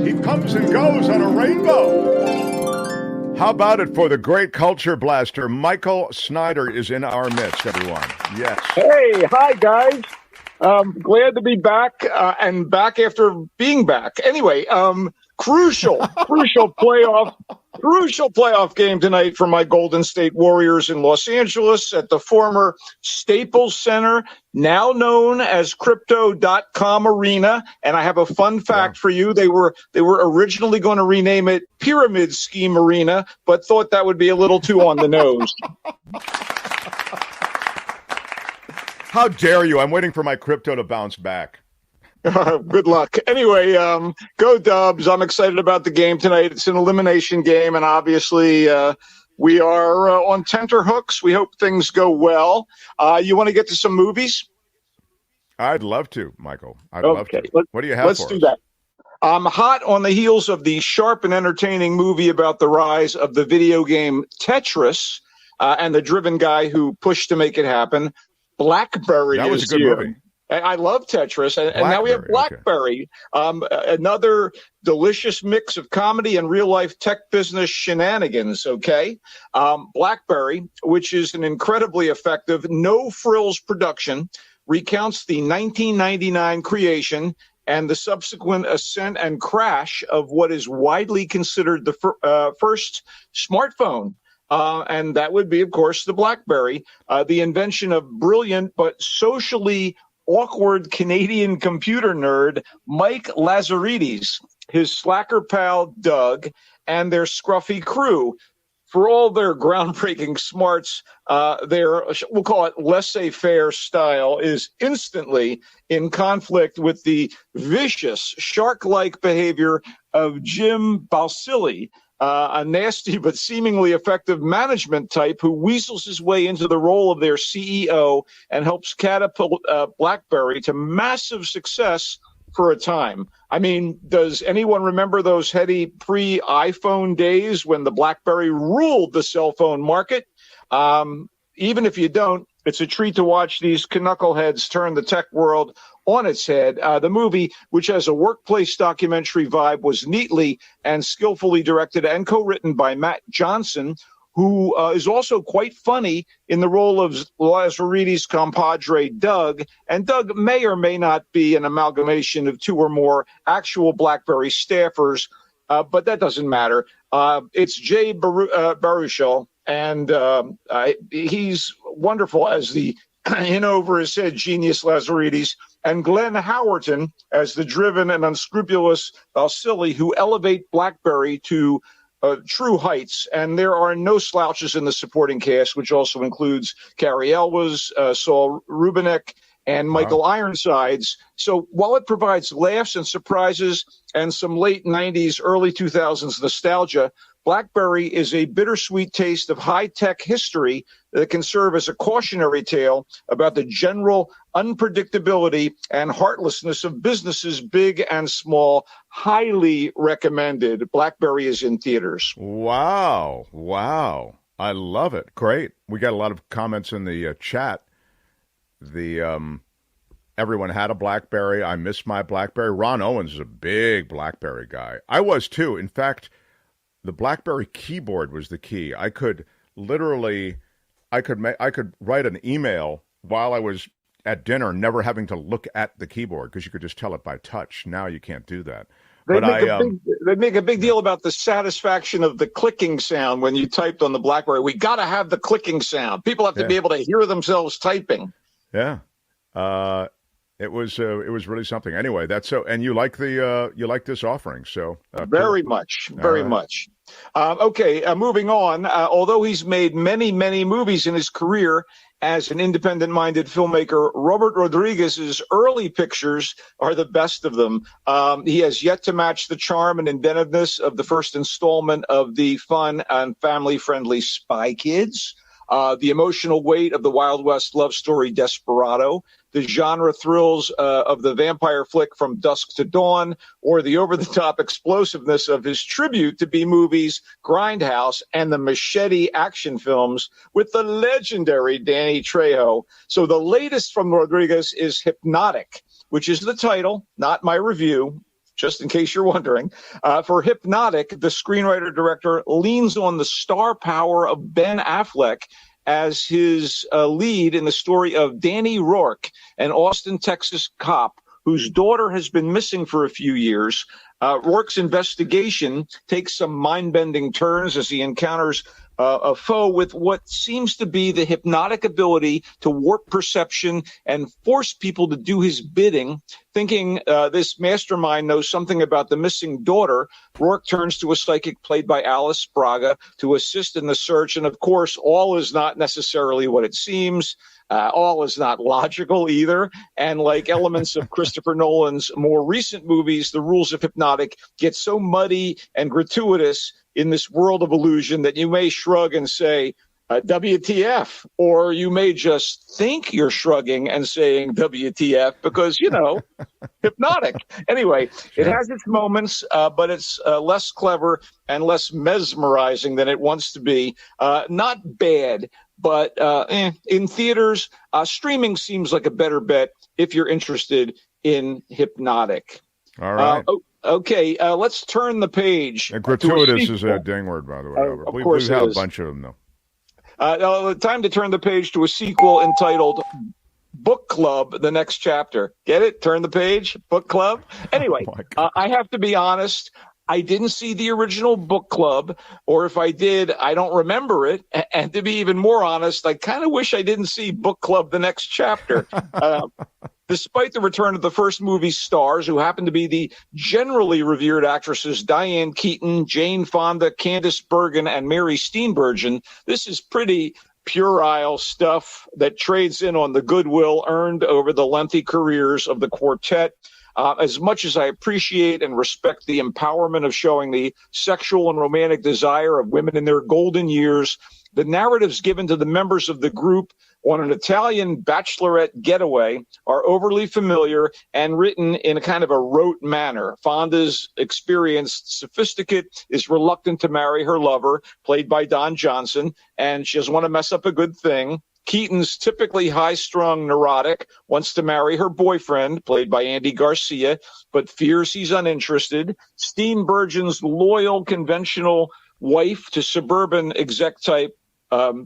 He comes and goes on a rainbow. How about it for the great culture blaster? Michael Snyder is in our midst, everyone. Yes. Hey, hi, guys. Glad to be back and back after being back. Anyway, crucial playoff game tonight for my Golden State Warriors in Los Angeles at the former Staples Center, now known as Crypto.com Arena. And I have a fun fact for you. They were originally going to rename it Pyramid Scheme Arena, but thought that would be a little too on the nose. How dare you? I'm waiting for my crypto to bounce back. Good luck. Anyway, go Dubs. I'm excited about the game tonight. It's an elimination game, and obviously we are on tenterhooks. We hope things go well. You want to get to some movies? I'd love to, Michael. I'd love to. What do you have for us? Let's do that. I'm hot on the heels of the sharp and entertaining movie about the rise of the video game Tetris and the driven guy who pushed to make it happen. Blackberry that was is a good here. movie. I love Tetris, and now we have Blackberry, another delicious mix of comedy and real-life tech business shenanigans, okay? Blackberry, which is an incredibly effective, no-frills production, recounts the 1999 creation and the subsequent ascent and crash of what is widely considered the first smartphone. And that would be, of course, the BlackBerry, the invention of brilliant but socially awkward Canadian computer nerd Mike Lazaridis, his slacker pal Doug, and their scruffy crew. For all their groundbreaking smarts, their, we'll call it laissez-faire style is instantly in conflict with the vicious, shark-like behavior of Jim Balsillie, a nasty but seemingly effective management type who weasels his way into the role of their CEO and helps catapult BlackBerry to massive success for a time. I mean, does anyone remember those heady pre-iPhone days when the BlackBerry ruled the cell phone market? Even if you don't, it's a treat to watch these knuckleheads turn the tech world on its head. The movie, which has a workplace documentary vibe, was neatly and skillfully directed and co-written by Matt Johnson, who is also quite funny in the role of Lazaridis' compadre, Doug. And Doug may or may not be an amalgamation of two or more actual BlackBerry staffers, but that doesn't matter. It's Jay Baruchel, and he's wonderful as the in over his head genius Lazaridis, and Glenn Howerton as the driven and unscrupulous Balsillie, who elevate BlackBerry to true heights. And there are no slouches in the supporting cast, which also includes Carrie Elwes, Saul Rubinek, and Michael Ironsides. So while it provides laughs and surprises and some late 90s, early 2000s nostalgia, BlackBerry is a bittersweet taste of high-tech history that can serve as a cautionary tale about the general unpredictability and heartlessness of businesses big and small. Highly recommended. BlackBerry is in theaters. Wow. I love it. Great. We got a lot of comments in the chat. Everyone had a BlackBerry. I miss my BlackBerry. Ron Owens is a big BlackBerry guy. I was too. In fact, the BlackBerry keyboard was the key. I could literally, I could write an email while I was at dinner, never having to look at the keyboard because you could just tell it by touch. Now you can't do that. They make a big deal about the satisfaction of the clicking sound when you typed on the BlackBerry. We got to have the clicking sound. People have to be able to hear themselves typing. Yeah. It was really something. Anyway, that's so. And you like this offering, so very much. Okay, moving on. Although he's made many movies in his career as an independent-minded filmmaker, Robert Rodriguez's early pictures are the best of them. He has yet to match the charm and inventiveness of the first installment of the fun and family-friendly Spy Kids. The emotional weight of the Wild West love story Desperado, the genre thrills of the vampire flick From Dusk to Dawn, or the over-the-top explosiveness of his tribute to B-movies Grindhouse and the machete action films with the legendary Danny Trejo. So the latest from Rodriguez is Hypnotic, which is the title, not my review. just in case you're wondering. For Hypnotic, the screenwriter-director leans on the star power of Ben Affleck as his lead in the story of Danny Rourke, an Austin, Texas cop whose daughter has been missing for a few years. Rourke's investigation takes some mind-bending turns as he encounters a foe with what seems to be the hypnotic ability to warp perception and force people to do his bidding. Thinking this mastermind knows something about the missing daughter, Rourke turns to a psychic played by Alice Braga to assist in the search. And of course, all is not necessarily what it seems. All is not logical either. And like elements of Christopher Nolan's more recent movies, the rules of Hypnotic get so muddy and gratuitous in this world of illusion that you may shrug and say, WTF, or you may just think you're shrugging and saying WTF because, Hypnotic. Anyway, it has its moments, but it's less clever and less mesmerizing than it wants to be. Not bad, but in theaters, streaming seems like a better bet if you're interested in Hypnotic. All right. Okay, let's turn the page. And gratuitous is a ding word, by the way. Of course we have a bunch of them, though. Time to turn the page to a sequel entitled Book Club, The Next Chapter. Get it? Turn the page, Book Club. Anyway, I have to be honest. I didn't see the original Book Club, or if I did, I don't remember it. And to be even more honest, I kind of wish I didn't see Book Club, The Next Chapter. Despite the return of the first movie's stars, who happen to be the generally revered actresses Diane Keaton, Jane Fonda, Candice Bergen, and Mary Steenburgen, this is pretty puerile stuff that trades in on the goodwill earned over the lengthy careers of the quartet. As much as I appreciate and respect the empowerment of showing the sexual and romantic desire of women in their golden years, the narratives given to the members of the group on an Italian bachelorette getaway are overly familiar and written in a kind of a rote manner. Fonda's experienced sophisticate is reluctant to marry her lover, played by Don Johnson, and she doesn't want to mess up a good thing. Keaton's typically high-strung neurotic wants to marry her boyfriend, played by Andy Garcia, but fears he's uninterested. Steenburgen's loyal, conventional wife to suburban exec type,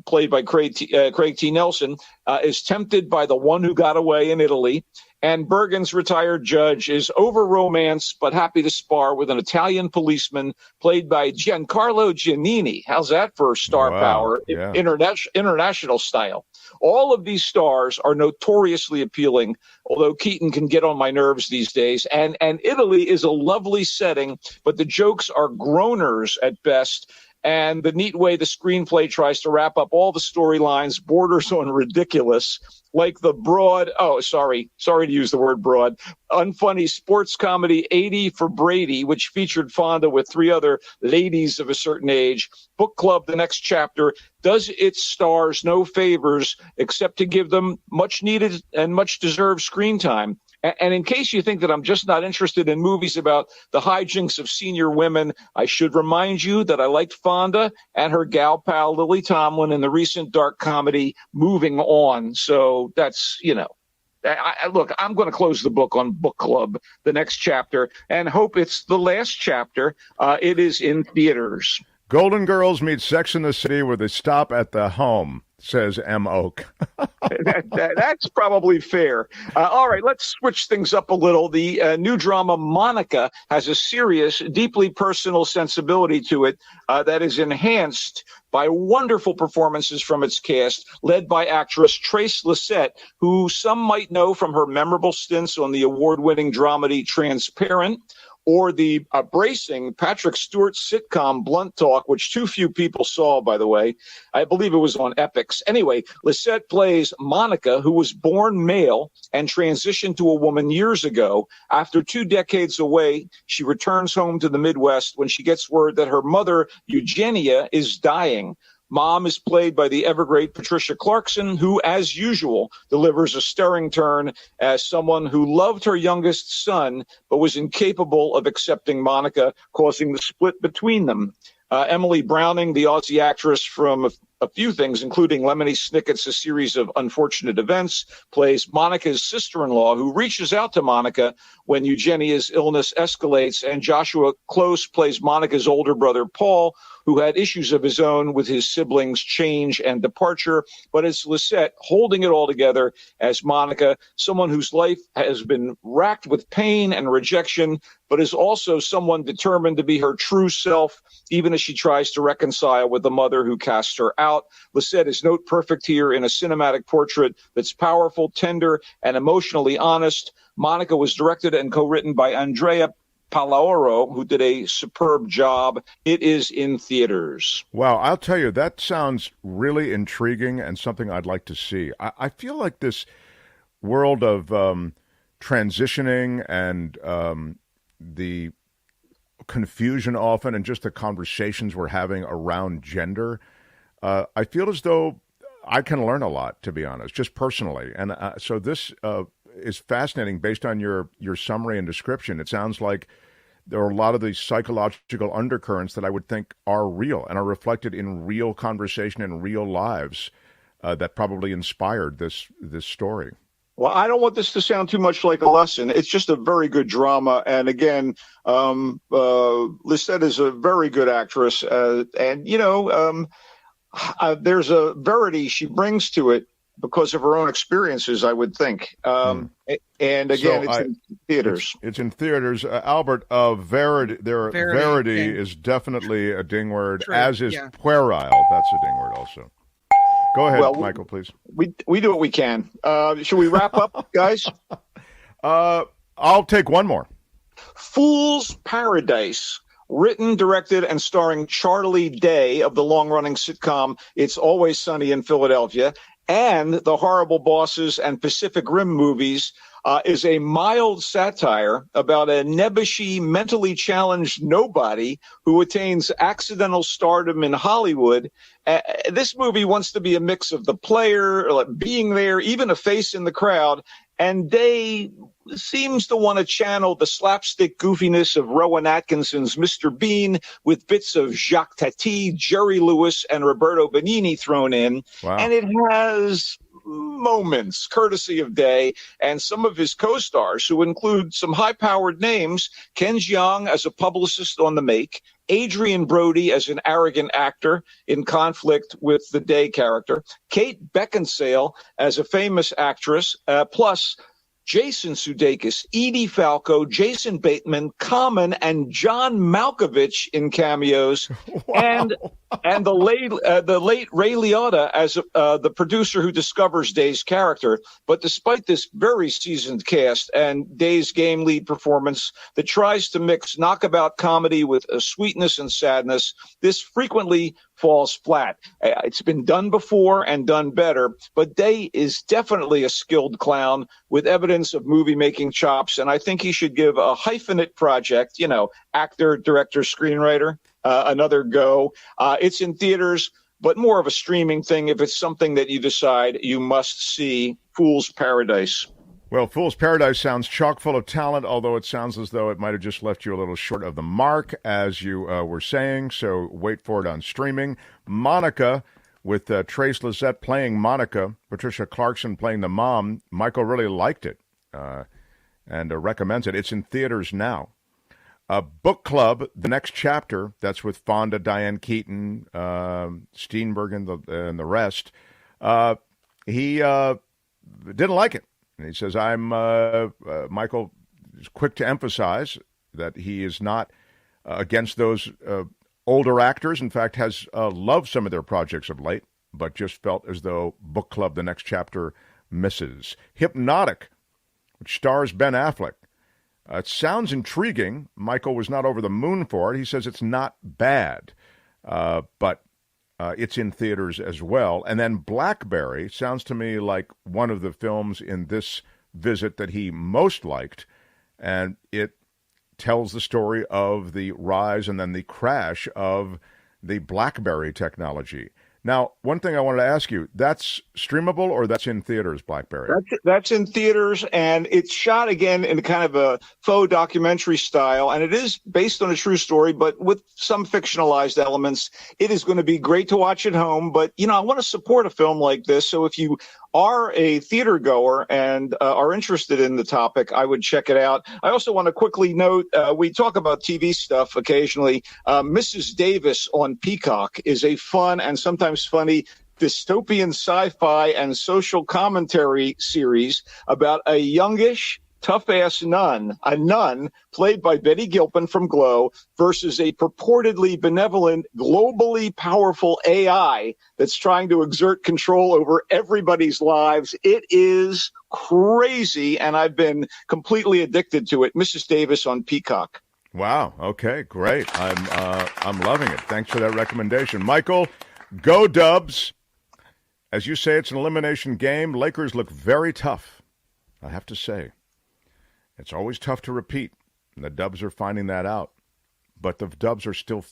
played by Craig T. Nelson, is tempted by the one who got away in Italy. And Bergen's retired judge is over-romanced but happy to spar with an Italian policeman played by Giancarlo Giannini. How's that for star power? Yeah. International style. All of these stars are notoriously appealing, although Keaton can get on my nerves these days. And Italy is a lovely setting, but the jokes are groaners at best. And the neat way the screenplay tries to wrap up all the storylines borders on ridiculous, like the sorry to use the word broad, unfunny sports comedy 80 for Brady, which featured Fonda with three other ladies of a certain age. Book Club, The Next Chapter, does its stars no favors except to give them much needed and much deserved screen time. And in case you think that I'm just not interested in movies about the hijinks of senior women, I should remind you that I liked Fonda and her gal pal Lily Tomlin in the recent dark comedy Moving On. So that's, look, I'm going to close the book on Book Club, The Next Chapter, and hope it's the last chapter. It is in theaters. Golden Girls meet Sex in the City where they stop at the home, says M. Oak. That's probably fair. All right, let's switch things up a little. The new drama Monica has a serious, deeply personal sensibility to it that is enhanced by wonderful performances from its cast, led by actress Trace Lysette, who some might know from her memorable stints on the award-winning dramedy Transparent, or the bracing Patrick Stewart sitcom Blunt Talk, which too few people saw, by the way. I believe it was on Epix. Anyway, Lysette plays Monica, who was born male and transitioned to a woman years ago. After 2 decades away, she returns home to the Midwest when she gets word that her mother, Eugenia, is dying. Mom is played by the ever-great Patricia Clarkson, who, as usual, delivers a stirring turn as someone who loved her youngest son but was incapable of accepting Monica, causing the split between them. Emily Browning, the Aussie actress from a few things, including Lemony Snicket's A Series of Unfortunate Events, plays Monica's sister-in-law, who reaches out to Monica when Eugenia's illness escalates, and Joshua Close plays Monica's older brother, Paul, who had issues of his own with his siblings' change and departure, but it's Lisette holding it all together as Monica, someone whose life has been racked with pain and rejection, but is also someone determined to be her true self, even as she tries to reconcile with the mother who cast her out. Lisette is note perfect here in a cinematic portrait that's powerful, tender, and emotionally honest. Monica was directed and co-written by Andrea Palaoro, who did a superb job. It is in theaters. Wow, I'll tell you, that sounds really intriguing and something I'd like to see. I feel like this world of transitioning and the confusion often and just the conversations we're having around gender, I feel as though I can learn a lot, to be honest, just personally. And so this is fascinating based on your summary and description. It sounds like there are a lot of these psychological undercurrents that I would think are real and are reflected in real conversation and real lives that probably inspired this story. Well, I don't want this to sound too much like a lesson. It's just a very good drama. And again, Lisette is a very good actress. And, you know, there's a verity she brings to it because of her own experiences, I would think. And again, it's in theaters. It's in theaters. Albert, verity is definitely a ding word, true, as is puerile. That's a ding word also. Go ahead, Michael, please. We do what we can. Should we wrap up, guys? I'll take one more. Fool's Paradise. Written, directed, and starring Charlie Day of the long-running sitcom It's Always Sunny in Philadelphia, and The Horrible Bosses and Pacific Rim movies, is a mild satire about a nebbishy, mentally challenged nobody who attains accidental stardom in Hollywood. This movie wants to be a mix of the player, being there, even a face in the crowd, and Day seems to want to channel the slapstick goofiness of Rowan Atkinson's Mr. Bean with bits of Jacques Tati, Jerry Lewis, and Roberto Benigni thrown in. Wow. And it has moments courtesy of Day and some of his co-stars, who include some high-powered names: Ken Jeong as a publicist on the make, Adrian Brody as an arrogant actor in conflict with the Day character, Kate Beckinsale as a famous actress, plus Jason Sudeikis, Edie Falco, Jason Bateman, Common, and John Malkovich in cameos, wow. and the late Ray Liotta as the producer who discovers Day's character. But despite this very seasoned cast and Day's game lead performance that tries to mix knockabout comedy with sweetness and sadness, this frequently falls flat. It's been done before and done better, but Day is definitely a skilled clown with evidence of movie-making chops, and I think he should give a hyphenate project, actor, director, screenwriter, another go. It's in theaters, but more of a streaming thing if it's something that you decide you must see. Fool's Paradise. Well, Fool's Paradise sounds chock full of talent, although it sounds as though it might have just left you a little short of the mark, as you were saying, so wait for it on streaming. Monica, with Trace Lysette playing Monica, Patricia Clarkson playing the mom. Michael really liked it and recommends it. It's in theaters now. Book Club, the next chapter, that's with Fonda, Diane Keaton, Steenberg, and the rest. He didn't like it. And he says, Michael is quick to emphasize that he is not against those older actors. In fact, has loved some of their projects of late, but just felt as though Book Club, the next chapter, misses. Hypnotic, which stars Ben Affleck. It sounds intriguing. Michael was not over the moon for it. He says it's not bad, but it's in theaters as well. And then Blackberry sounds to me like one of the films in this visit that he most liked, and it tells the story of the rise and then the crash of the BlackBerry technology. Now, one thing I wanted to ask you, that's streamable or that's in theaters, Blackberry? That's in theaters, and it's shot again in kind of a faux documentary style, and it is based on a true story, but with some fictionalized elements. It is going to be great to watch at home, but, I want to support a film like this, so if you are a theater goer and are interested in the topic, I would check it out. I also want to quickly note, we talk about TV stuff occasionally. Mrs. Davis on Peacock is a fun and sometimes funny dystopian sci-fi and social commentary series about a youngish, tough-ass nun, a nun played by Betty Gilpin from Glow, versus a purportedly benevolent, globally powerful AI that's trying to exert control over everybody's lives. It is crazy, and I've been completely addicted to it. Mrs. Davis on Peacock. Wow. Okay, great. I'm loving it. Thanks for that recommendation. Michael, go Dubs. As you say, it's an elimination game. Lakers look very tough, I have to say. It's always tough to repeat, and the Dubs are finding that out. But the Dubs are still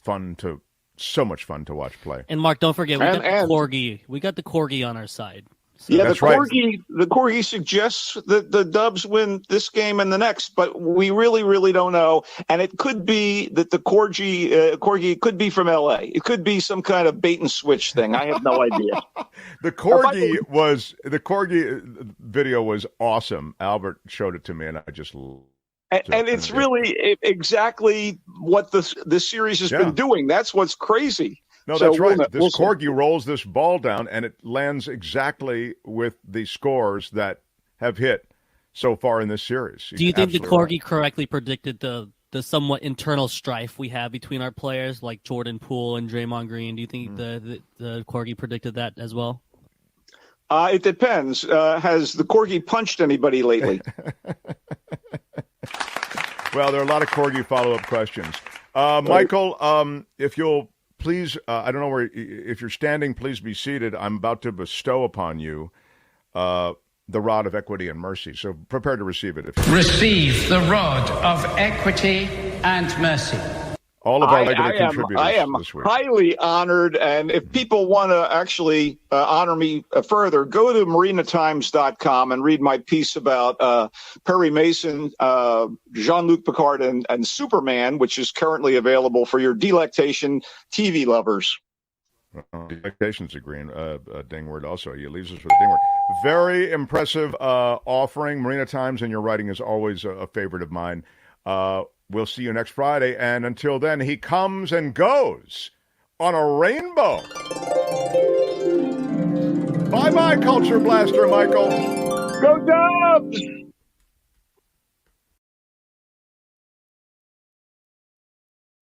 so much fun to watch play. And Mark, don't forget, we got the Corgi. We got the Corgi on our side. So. Yeah, the Corgi suggests that the Dubs win this game and the next, but we really, really don't know. And it could be that the Corgi could be from L.A. It could be some kind of bait and switch thing. I have no idea. The Corgi video was awesome. Albert showed it to me, and I just. And it's really exactly what this series has been doing. That's what's crazy. No, that's right. This Corgi rolls this ball down, and it lands exactly with the scores that have hit so far in this series. Do you think the Corgi correctly predicted the somewhat internal strife we have between our players, like Jordan Poole and Draymond Green? Do you think the Corgi predicted that as well? It depends. Has the Corgi punched anybody lately? Well, there are a lot of Corgi follow-up questions. Michael, if you'll please, I don't know if you're standing, please be seated. I'm about to bestow upon you the rod of equity and mercy. So prepare to receive it. Receive the rod of equity and mercy. All of our regular contributors I am this week. Highly honored, and if people want to actually honor me further, go to marinatimes.com and read my piece about Perry Mason, Jean-Luc Picard, and Superman, which is currently available for your delectation, TV lovers. Delectation's a ding word also. He leaves us with a ding word. Very impressive offering. Marina Times, and your writing is always a favorite of mine. We'll see you next Friday, and until then, he comes and goes on a rainbow. Bye-bye, Culture Blaster, Michael. Go Dubs!